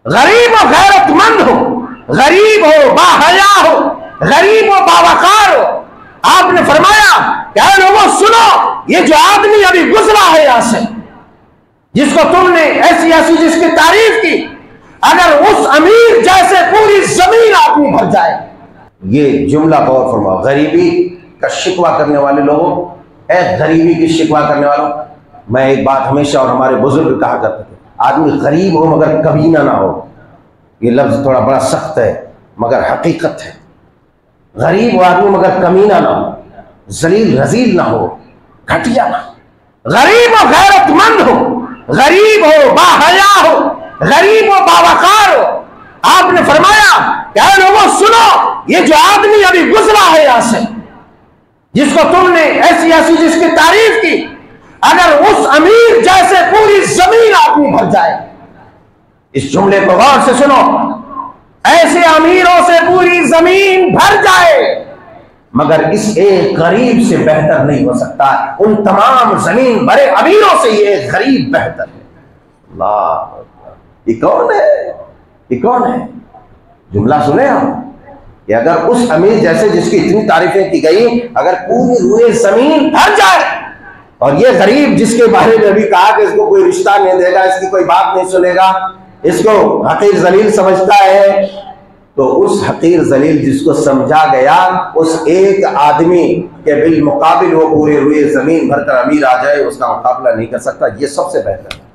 गरीब हो गैरतमंद हो, गरीब हो बाहया हो, गरीब हो बावकार हो। आपने फरमाया क्या लोगों सुनो, ये जो आदमी अभी गुजरा है यहां से, जिसको तुमने ऐसी ऐसी जिसकी तारीफ की, अगर उस अमीर जैसे पूरी जमीन आदमी भर जाए। ये जुमला गौर फरमाओ, गरीबी का शिकवा करने वाले लोगों, गरीबी की शिकवा करने वालों, मैं एक बात हमेशा और हमारे बुजुर्ग कहा करते थे, आदमी गरीब हो मगर कमीना ना हो। ये लफ्ज थोड़ा बड़ा सख्त है मगर हकीकत है। गरीब हो आदमी मगर कमीना ना हो, जलील रजील ना हो, घटिया ना। गरीब हो गैरतमंद हो, गरीब हो बाहया हो, गरीब हो बावकार हो। आपने फरमाया क्या लोगों सुनो, ये जो आदमी अभी गुजरा है यहां से, जिसको तुमने ऐसी ऐसी जिसकी तारीफ की, अगर उस अमीर जैसे पूरी जमीन आदमी भर जाए। इस जुमले को गौर से सुनो, ऐसे अमीरों से पूरी जमीन भर जाए मगर इस एक गरीब से बेहतर नहीं हो सकता। उन तमाम जमीन भरे अमीरों से ये गरीब बेहतर है। अल्लाह, ये कौन है? ये कौन है? जुमला सुने हम कि अगर उस अमीर जैसे जिसकी इतनी तारीफें की गई, अगर पूरी रूए जमीन भर जाए, और ये गरीब जिसके बारे में भी कहा कि इसको कोई रिश्ता नहीं देगा, इसकी कोई बात नहीं सुनेगा, इसको हकीर जलील समझता है, तो उस हकीर जलील जिसको समझा गया, उस एक आदमी के बिल मुकाबिल वो पूरे रूए जमीन भरकर अमीर आ जाए, उसका मुकाबला नहीं कर सकता। ये सबसे बेहतर है।